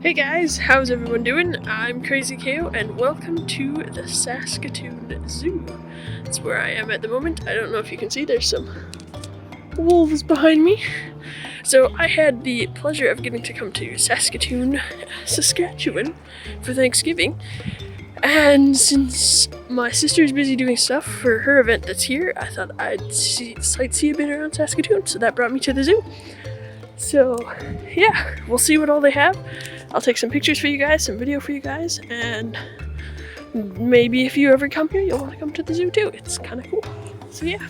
Hey guys, how's everyone doing? I'm crazycayo and welcome to the Saskatoon Zoo. That's where I am at the moment. I don't know if you can see, there's some wolves behind me. So I had the pleasure of getting to come to Saskatoon, Saskatchewan for Thanksgiving. And since my sister's busy doing stuff for her event that's here, I thought I'd sightsee a bit around Saskatoon, so that brought me to the zoo. So yeah, we'll see what all they have. I'll take some pictures for you guys, some video for you guys, and maybe if you ever come here, you'll want to come to the zoo too. It's kind of cool. So yeah,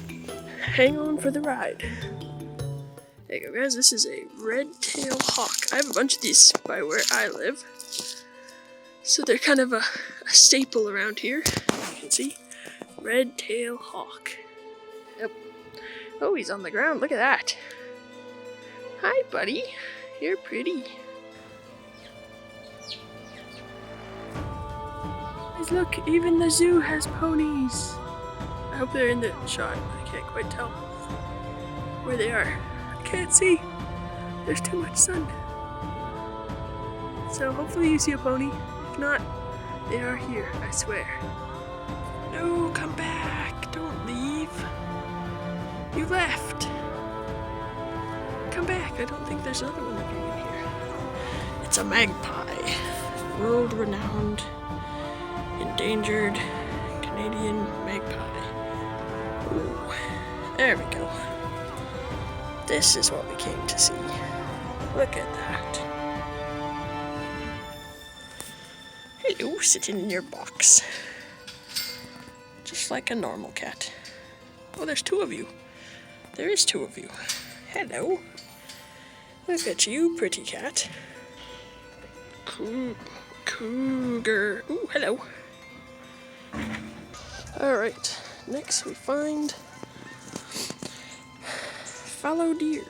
hang on for the ride. There you go guys, this is a red-tailed hawk. I have a bunch of these by where I live. So they're kind of a staple around here. You can see, red-tailed hawk. Yep. Oh, he's on the ground, look at that. Hi buddy, you're pretty. Look, even the zoo has ponies. I hope they're in the shot. I can't quite tell where they are. I can't see. There's too much sun. So hopefully you see a pony. If not, they are here, I swear. No, come back. Don't leave. You left. Come back. I don't think there's another one living in here. It's a magpie. World-renowned, endangered Canadian magpie. Ooh, there we go. This is what we came to see. Look at that. Hello, sitting in your box. Just like a normal cat. Oh, there's two of you. There is two of you. Hello. Look at you, pretty cat. Cougar. Ooh, hello. Alright, next we find fallow deer.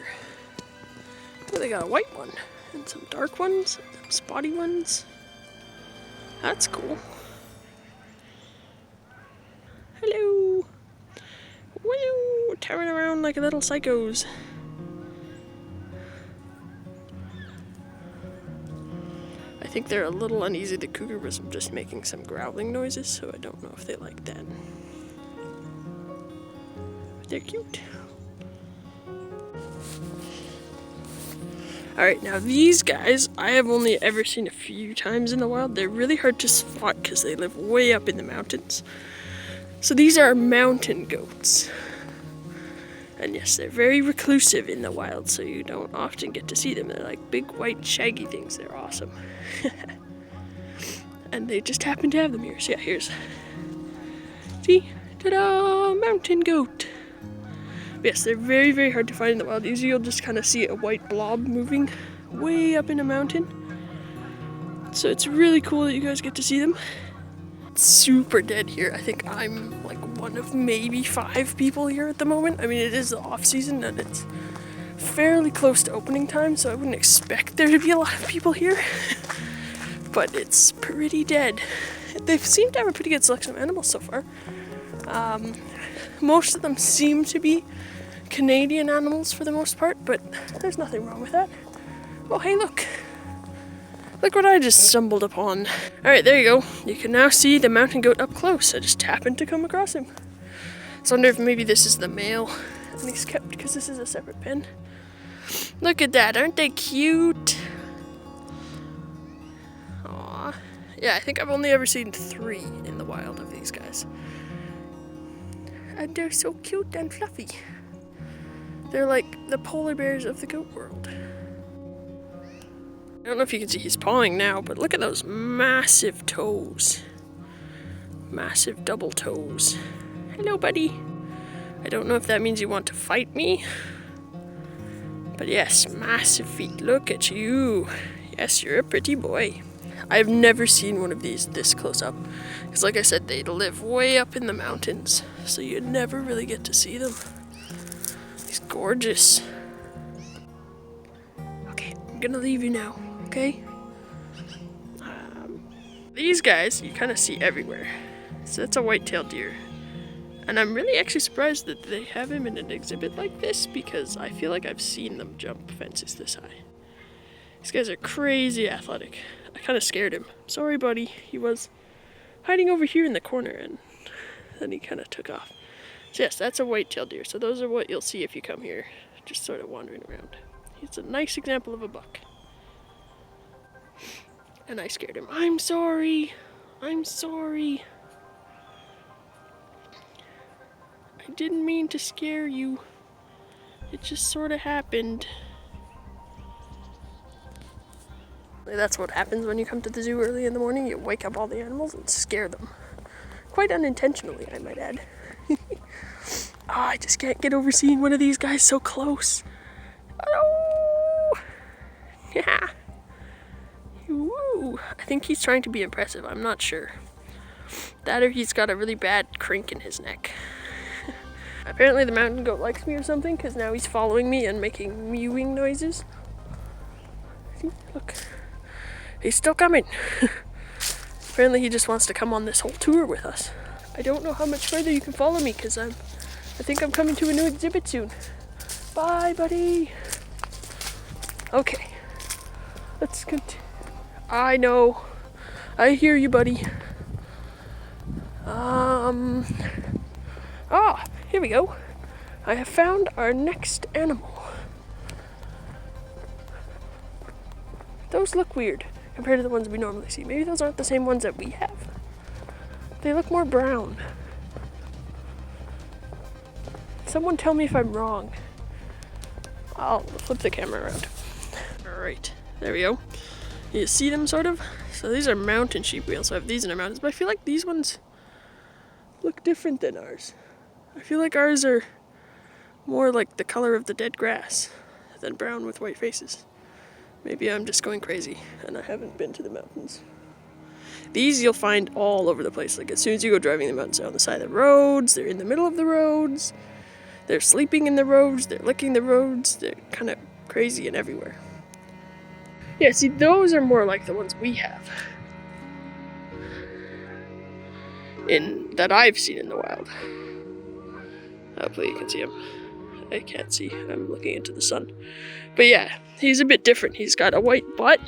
Oh, they got a white one, and some dark ones, and some spotty ones. That's cool. Hello. Woo, tearing around like little psychos. I think they're a little uneasy. The cougar was just making some growling noises, so I don't know if they like that. But they're cute. Alright, now these guys, I have only ever seen a few times in the wild. They're really hard to spot because they live way up in the mountains. So these are mountain goats. And yes, they're very reclusive in the wild, so you don't often get to see them. They're like big, white, shaggy things. They're awesome. And they just happen to have them here. So yeah, here's... See? Ta-da! Mountain goat! But yes, they're very, very hard to find in the wild. Usually you'll just kind of see a white blob moving way up in a mountain. So it's really cool that you guys get to see them. It's super dead here. I think I'm like one of maybe 5 people here at the moment. I mean, it is the off season and it's fairly close to opening time, so I wouldn't expect there to be a lot of people here. But it's pretty dead. They seem to have a pretty good selection of animals so far. Most of them seem to be Canadian animals for the most part, but there's nothing wrong with that. Oh, hey, look. Look what I just stumbled upon. Alright, there you go. You can now see the mountain goat up close. I just happened to come across him. So I wonder if maybe this is the male and he's kept because this is a separate pen. Look at that, aren't they cute? Aww. Yeah, I think I've only ever seen 3 in the wild of these guys. And they're so cute and fluffy. They're like the polar bears of the goat world. I don't know if you can see he's pawing now, but look at those massive toes. Massive double toes. Hello, buddy. I don't know if that means you want to fight me. But yes, massive feet. Look at you. Yes, you're a pretty boy. I've never seen one of these this close up. Because like I said, they live way up in the mountains. So you never really get to see them. He's gorgeous. Okay, I'm gonna leave you now. Okay? These guys you kind of see everywhere. So that's a white-tailed deer. And I'm really actually surprised that they have him in an exhibit like this because I feel like I've seen them jump fences this high. These guys are crazy athletic. I kind of scared him. Sorry, buddy. He was hiding over here in the corner, and then he kind of took off. So yes, that's a white-tailed deer. So those are what you'll see if you come here, just sort of wandering around. He's a nice example of a buck. And I scared him. I'm sorry. I'm sorry. I didn't mean to scare you. It just sort of happened. That's what happens when you come to the zoo early in the morning. You wake up all the animals and scare them. Quite unintentionally, I might add. I just can't get over seeing one of these guys so close. Oh! Yeah. Woo! I think he's trying to be impressive. I'm not sure. That or he's got a really bad crink in his neck. Apparently the mountain goat likes me or something, because now he's following me and making mewing noises. See? Look. He's still coming. Apparently he just wants to come on this whole tour with us. I don't know how much further you can follow me, because I think I'm coming to a new exhibit soon. Bye, buddy. Okay. Let's continue. I know. I hear you, buddy. Here we go. I have found our next animal. Those look weird compared to the ones we normally see. Maybe those aren't the same ones that we have. They look more brown. Someone tell me if I'm wrong. I'll flip the camera around. Alright, there we go. You see them, sort of? So these are mountain sheep. We also have these in our mountains, but I feel like these ones look different than ours. I feel like ours are more like the color of the dead grass than brown with white faces. Maybe I'm just going crazy and I haven't been to the mountains. These you'll find all over the place. Like as soon as you go driving the mountains, they're on the side of the roads, they're in the middle of the roads, they're sleeping in the roads, they're licking the roads, they're kind of crazy and everywhere. Yeah, see, those are more like the ones we have. That I've seen in the wild. Hopefully you can see him. I can't see. I'm looking into the sun. But yeah, he's a bit different. He's got a white butt.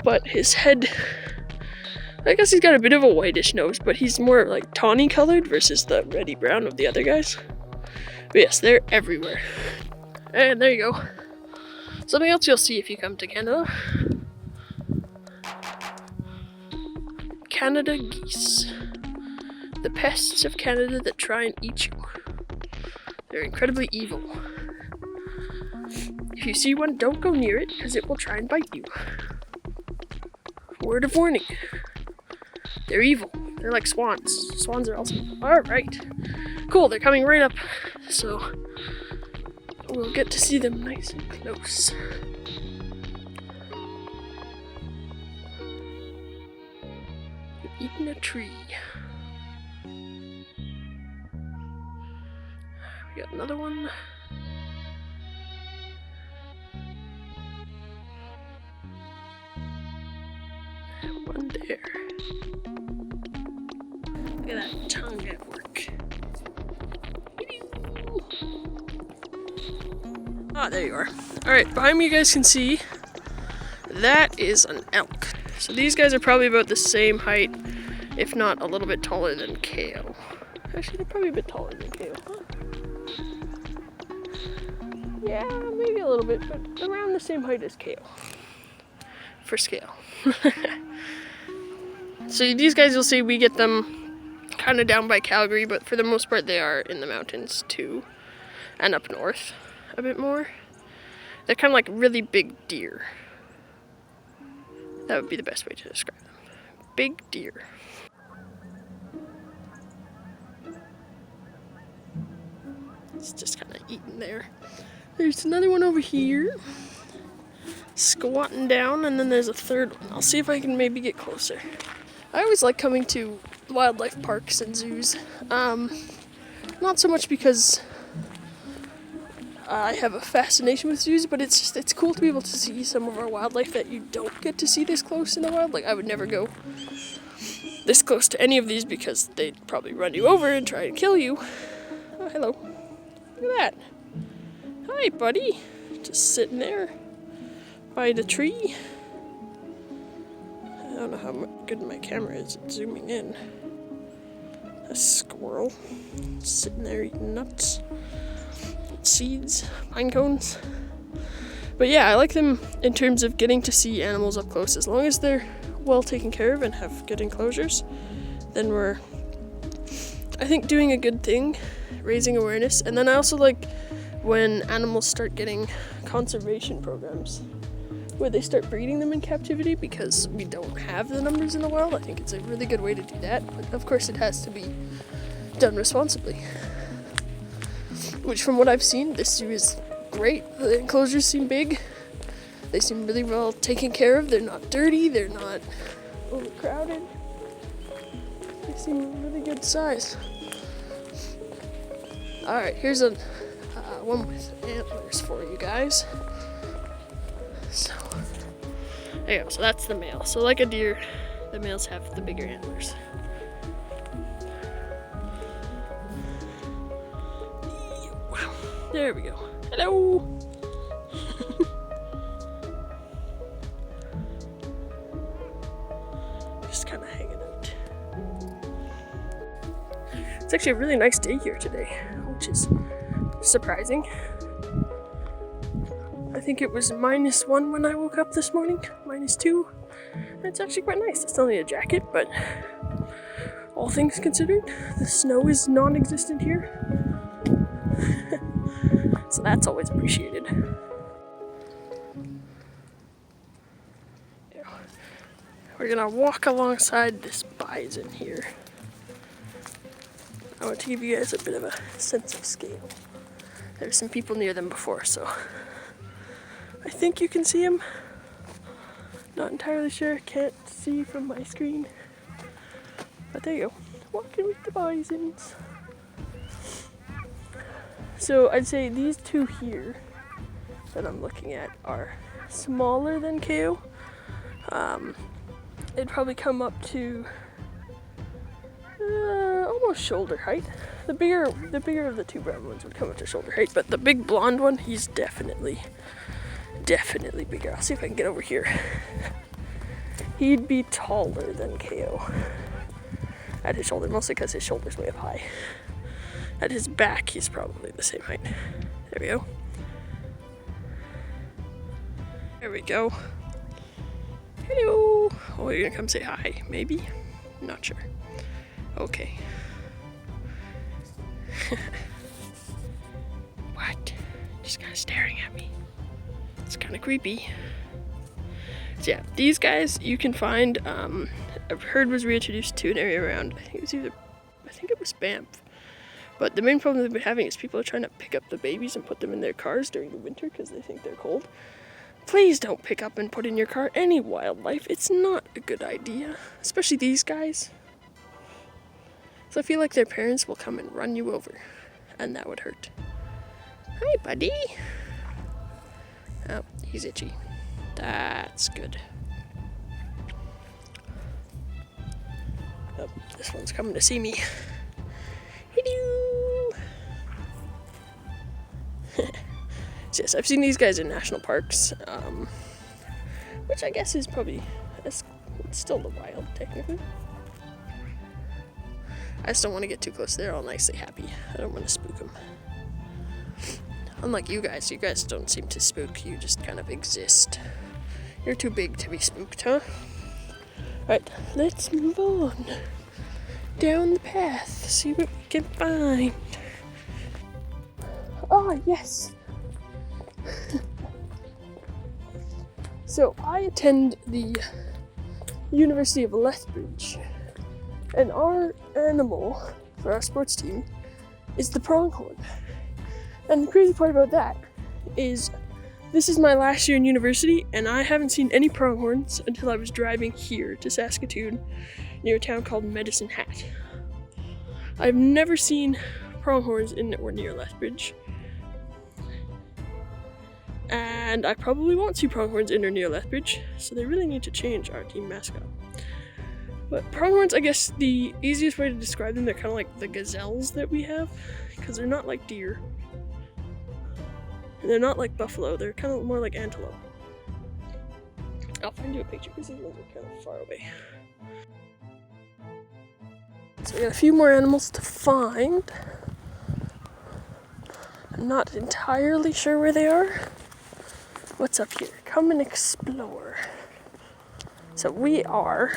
But his head... I guess he's got a bit of a whitish nose, but he's more like tawny colored versus the reddy brown of the other guys. But yes, they're everywhere. And there you go. Something else you'll see if you come to Canada. Canada geese. The pests of Canada that try and eat you. They're incredibly evil. If you see one, don't go near it, because it will try and bite you. Word of warning. They're evil. They're like swans. Swans are also... Alright. Cool, they're coming right up. So, we'll get to see them nice and close. You've eaten a tree. We got another one. And one there. Look at that tongue at work. Ah, there you are. Alright, behind me you guys can see that is an elk. So these guys are probably about the same height, if not a little bit taller than Kale. Actually, they're probably a bit taller than Kale, huh? Yeah, maybe a little bit, but around the same height as Kale. For scale. So these guys, you'll see we get them kind of down by Calgary, but for the most part they are in the mountains too. And up north a bit more. They're kind of like really big deer. That would be the best way to describe them. Big deer. It's just kind of eating there. There's another one over here, squatting down, and then there's a third one. I'll see if I can maybe get closer. I always like coming to wildlife parks and zoos. Not so much because I have a fascination with zoos, but it's cool to be able to see some of our wildlife that you don't get to see this close in the wild. Like, I would never go this close to any of these because they'd probably run you over and try to kill you. Oh, hello. Look at that. Hi, buddy. Just sitting there, by the tree. I don't know how good my camera is at zooming in. A squirrel sitting there eating nuts, seeds, pine cones. But yeah, I like them in terms of getting to see animals up close. As long as they're well taken care of and have good enclosures, then we're, I think, doing a good thing, raising awareness. And then I also like when animals start getting conservation programs where they start breeding them in captivity, because we don't have the numbers in the wild. I think it's a really good way to do that, but of course it has to be done responsibly. Which, from what I've seen, this zoo is great. The enclosures seem big. They seem really well taken care of. They're not dirty. They're not overcrowded. They seem a really good size. Alright, here's a one with antlers for you guys. So, there you go. So that's the male. So like a deer, the males have the bigger antlers. Wow. There we go. Hello! Just kind of hanging out. It's actually a really nice day here today, which is surprising. I think it was -1 when I woke up this morning, -2. And it's actually quite nice. It's only a jacket, but all things considered, the snow is non-existent here. So that's always appreciated. We're gonna walk alongside this bison here. I want to give you guys a bit of a sense of scale. There's some people near them before, so I think you can see him. Not entirely sure, can't see from my screen. But there you go, walking with the bisons. So I'd say these two here that I'm looking at are smaller than Kayo. It'd probably come up to almost shoulder height. The bigger of the two brown ones would come up to shoulder height, but the big blonde one, he's definitely bigger. I'll see if I can get over here. He'd be taller than Kayo at his shoulder, mostly because his shoulder's way up high. At his back, he's probably the same height. There we go. There we go. Hello! Oh, you're gonna come say hi, maybe? Not sure. Okay. What? Just kind of staring at me. It's kind of creepy. So yeah, these guys you can find, I've heard was reintroduced to an area around, I think it was Banff. But the main problem they've been having is people are trying to pick up the babies and put them in their cars during the winter because they think they're cold. Please don't pick up and put in your car any wildlife. It's not a good idea, especially these guys. So I feel like their parents will come and run you over, and that would hurt. Hi, buddy. Oh, he's itchy. That's good. Oh, this one's coming to see me. Hello. So yes, I've seen these guys in national parks, which I guess is probably, it's still the wild technically. I just don't want to get too close. They're all nicely happy. I don't want to spook them. Unlike you guys don't seem to spook, you just kind of exist. You're too big to be spooked, huh? Alright, let's move on. Down the path, see what we can find. Ah, yes! So, I attend the University of Lethbridge, and our animal for our sports team is the pronghorn. And the crazy part about that is this is my last year in university, and I haven't seen any pronghorns until I was driving here to Saskatoon near a town called Medicine Hat. I've never seen pronghorns in or near Lethbridge. And I probably won't see pronghorns in or near Lethbridge, so they really need to change our team mascot. But pronghorns, I guess the easiest way to describe them, they're kind of like the gazelles that we have, because they're not like deer. And they're not like buffalo, they're kind of more like antelope. I'll find you a picture because these ones are kind of far away. So we got a few more animals to find. I'm not entirely sure where they are. What's up here? Come and explore. So we are...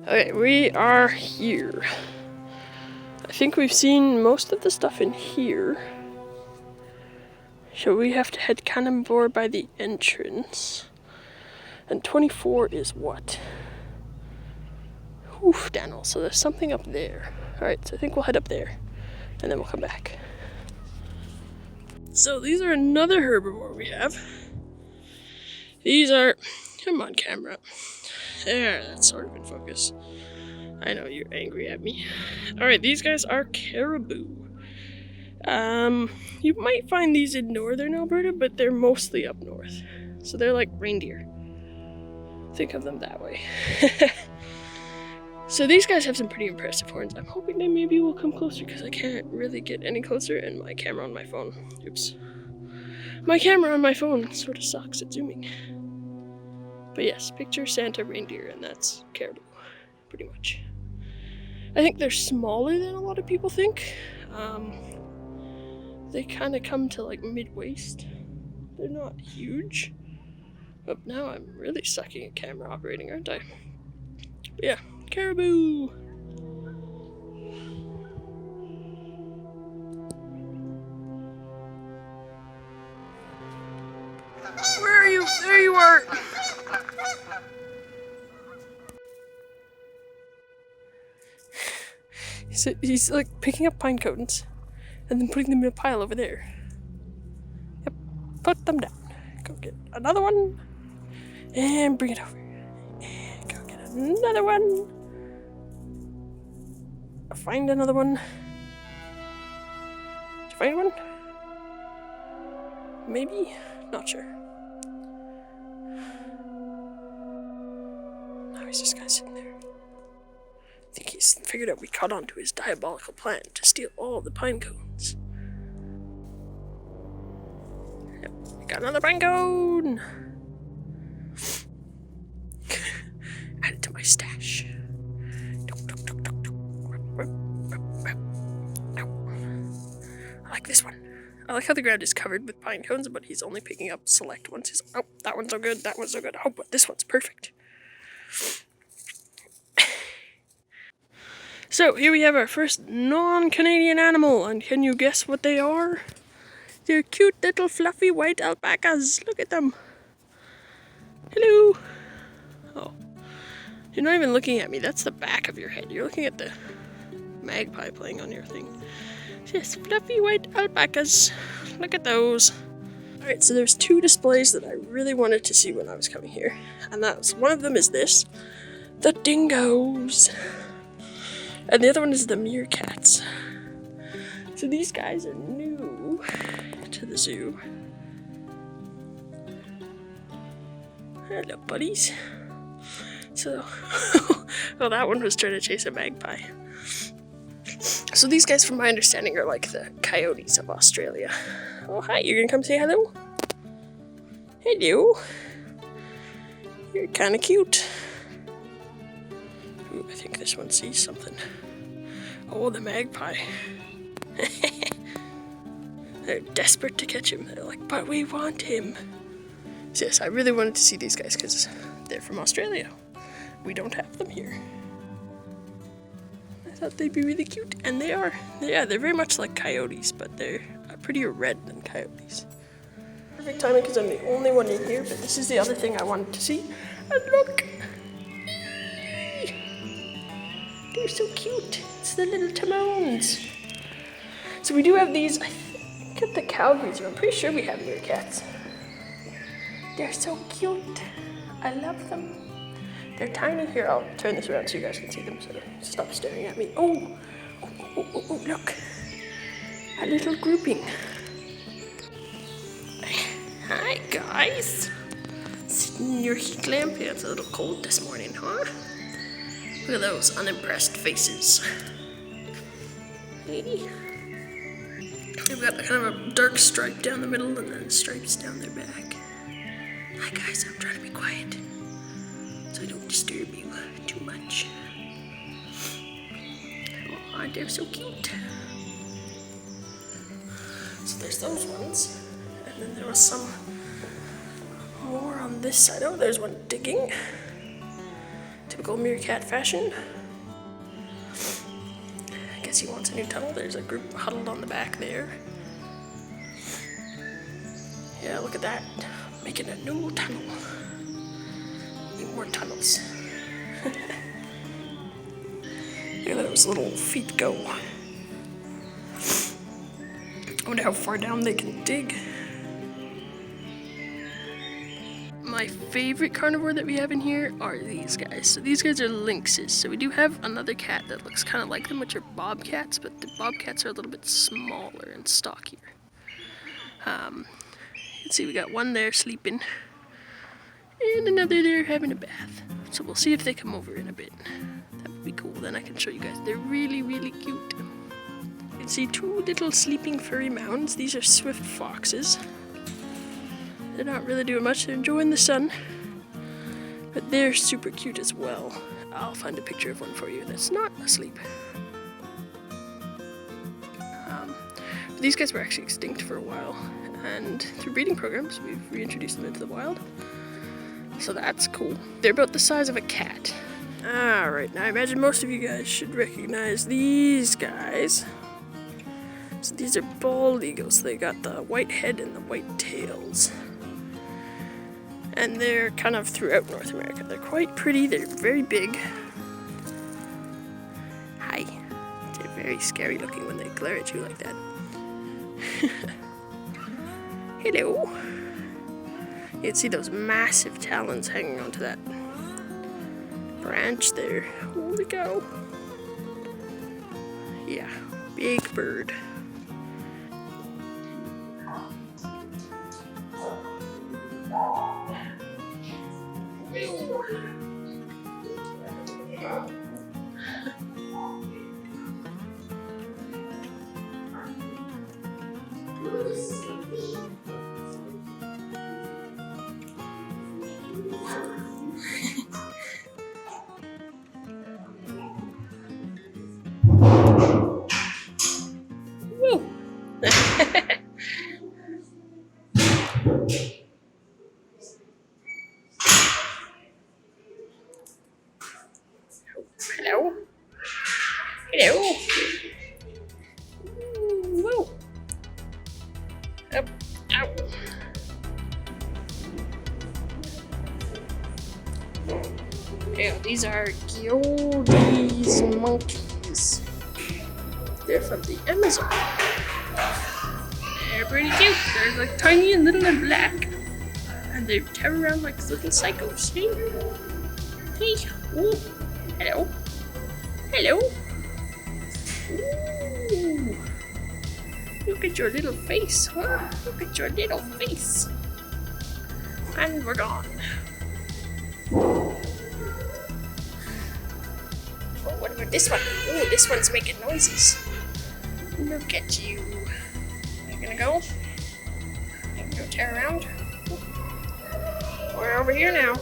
Okay, we are here. I think we've seen most of the stuff in here. So we have to head kind of more by the entrance. And 24 is what? Oof, Daniel, so there's something up there. Alright, so I think we'll head up there. And then we'll come back. So these are another herbivore we have. These are... Come on, camera. There, that's sort of in focus. I know you're angry at me. Alright, these guys are caribou. You might find these in northern Alberta, but they're mostly up north. So they're like reindeer. Think of them that way. So these guys have some pretty impressive horns. I'm hoping they maybe will come closer because I can't really get any closer and my camera on my phone. Oops. My camera on my phone sort of sucks at zooming. But yes, picture Santa reindeer and that's caribou, pretty much. I think they're smaller than a lot of people think. They kind of come to like mid-waist. They're not huge. But now I'm really sucking at camera operating, aren't I? But yeah, caribou! Where are you? There you are! He's like picking up pine cones and then putting them in a pile over there. Yep, put them down. Go get another one and bring it over. And go get another one. Find another one. Did you find one? Maybe? Not sure. Now he's just kind of sitting there. I think he's figured out we caught on to his diabolical plan to steal all the pine cones. Yep, I got another pine cone! Add it to my stash. I like this one. I like how the ground is covered with pine cones, but he's only picking up select ones. He's, oh, that one's so good, that one's so good. Oh, but this one's perfect. So, here we have our first non-Canadian animal, and can you guess what they are? They're cute little fluffy white alpacas. Look at them. Hello. Oh, you're not even looking at me. That's the back of your head. You're looking at the magpie playing on your thing. Yes, fluffy white alpacas. Look at those. Alright, so there's two displays that I really wanted to see when I was coming here. And one of them is this. The dingoes. And the other one is the meerkats. So these guys are new to the zoo. Hello, buddies. So, well, that one was trying to chase a magpie. So these guys, from my understanding, are like the coyotes of Australia. Oh, hi, you're gonna come say hello? Hello. You're kind of cute. Ooh, I think this one sees something. Oh, the magpie. They're desperate to catch him. They're like, but we want him. So yes, I really wanted to see these guys because they're from Australia. We don't have them here. I thought they'd be really cute, and they are. Yeah, they're very much like coyotes, but they're prettier red than coyotes. Perfect timing because I'm the only one in here, but this is the other thing I wanted to see. And look! They're so cute. It's the little Timones. So we do have these, I think, at the Calgary Zoo. I'm pretty sure we have meerkats. They're so cute. I love them. They're tiny. Here, I'll turn this around so you guys can see them. So stop staring at me. Oh, look. A little grouping. Hi, guys. Sitting in your heat lamp. Yeah, it's a little cold this morning, huh? Look at those unimpressed faces. Hey. They've got kind of a dark stripe down the middle and then stripes down their back. Hi guys, I'm trying to be quiet so I don't disturb you too much. Oh, they're so cute. So there's those ones, and then there was some more on this side. Oh, there's one digging. Typical meerkat fashion. I guess he wants a new tunnel. There's a group huddled on the back there. Yeah, look at that. Making a new tunnel. Need more tunnels. Look at those little feet go. I wonder how far down they can dig. My favorite carnivore that we have in here are these guys. So these guys are lynxes. So we do have another cat that looks kind of like them, which are bobcats, but the bobcats are a little bit smaller and stockier. You can see we got one there sleeping, and another there having a bath. So we'll see if they come over in a bit. That would be cool. Then I can show you guys. They're really, really cute. You can see two little sleeping furry mounds. These are swift foxes. They're not really doing much. They're enjoying the sun, but they're super cute as well. I'll find a picture of one for you that's not asleep. These guys were actually extinct for a while, and through breeding programs, we've reintroduced them into the wild. So that's cool. They're about the size of a cat. Alright, now I imagine most of you guys should recognize these guys. So these are bald eagles. They got the white head and the white tails. And they're kind of throughout North America. They're quite pretty, they're very big. Hi. They're very scary looking when they glare at you like that. Hello. You can see those massive talons hanging onto that branch there. Holy cow. Yeah, big bird. Hello. Hello. Whoa. Up. Ow. Yeah, these are geese monkeys. They're from the Amazon. They're pretty cute. They're like tiny and little and black. And they tear around like little psychos. Hey. Hey. Ooh. Hello. Hello. Ooh. Look at your little face. Huh? Look at your little face. And we're gone. Oh, what about this one? Oh, this one's making noises. Look at you. You gonna go? You gonna go tear around? We're over here now.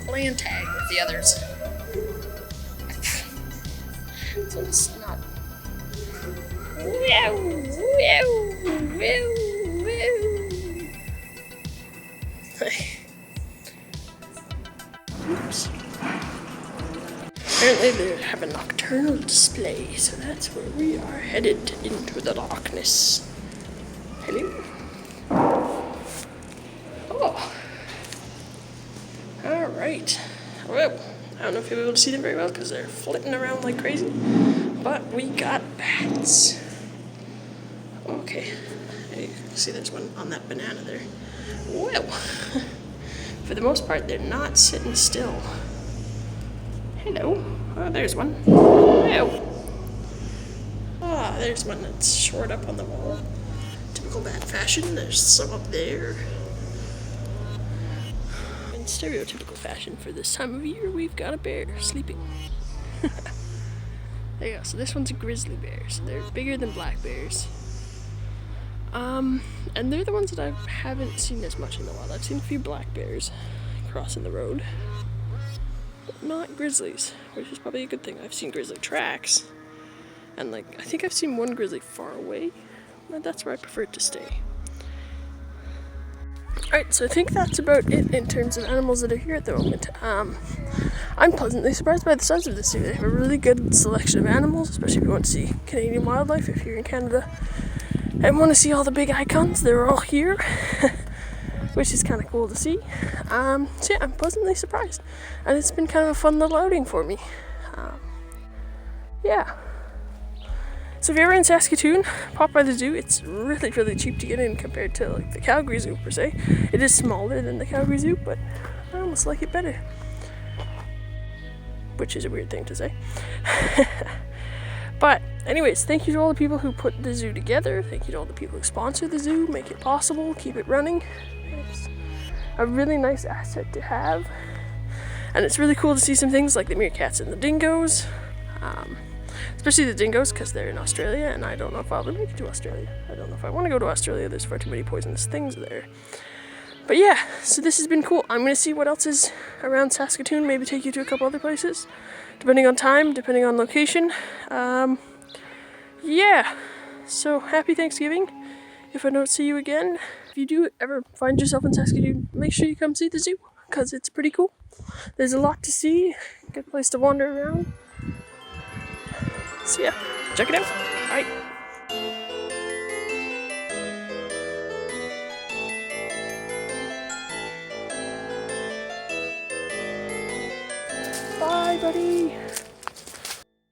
Playing tag with the others. This one's not. Wow, wow, wow, wow. Oops. Apparently they have a nocturnal display, so that's where we are headed, into the darkness. Hello. Oh. Alright. Well, I don't know if you'll be able to see them very well because they're flitting around like crazy. But we got bats. Okay. You can see there's one on that banana there. Well, for the most part, they're not sitting still. Hello. Oh, there's one. Hello. Ah, there's one that's shored up on the wall. Typical bat fashion. There's some up there. In stereotypical fashion for this time of year, we've got a bear sleeping. There you go. So this one's a grizzly bear. So they're bigger than black bears. And they're the ones that I haven't seen as much in the wild. I've seen a few black bears crossing the road, but not grizzlies, which is probably a good thing. I've seen grizzly tracks, and I think I've seen one grizzly far away, but that's where I prefer to stay. Alright, so I think that's about it in terms of animals that are here at the moment. I'm pleasantly surprised by the size of this zoo. They have a really good selection of animals, especially if you want to see Canadian wildlife. If you're in Canada and want to see all the big icons, they're all here, which is kind of cool to see. So yeah, I'm pleasantly surprised, and it's been kind of a fun little outing for me. Yeah. So if you're ever in Saskatoon, pop by the zoo. It's really, really cheap to get in compared to the Calgary Zoo per se. It is smaller than the Calgary Zoo, but I almost like it better. Which is a weird thing to say. But anyways, thank you to all the people who put the zoo together. Thank you to all the people who sponsor the zoo, make it possible, keep it running. It's a really nice asset to have. And it's really cool to see some things like the meerkats and the dingoes. Especially the dingoes, because they're in Australia, and I don't know if I'll ever make it to Australia. I don't know if I want to go to Australia. There's far too many poisonous things there. But yeah, so this has been cool. I'm going to see what else is around Saskatoon, maybe take you to a couple other places, depending on time, depending on location. Yeah, so happy Thanksgiving if I don't see you again. If you do ever find yourself in Saskatoon, make sure you come see the zoo, because it's pretty cool. There's a lot to see, good place to wander around. So yeah, check it out. Alright. Bye, buddy.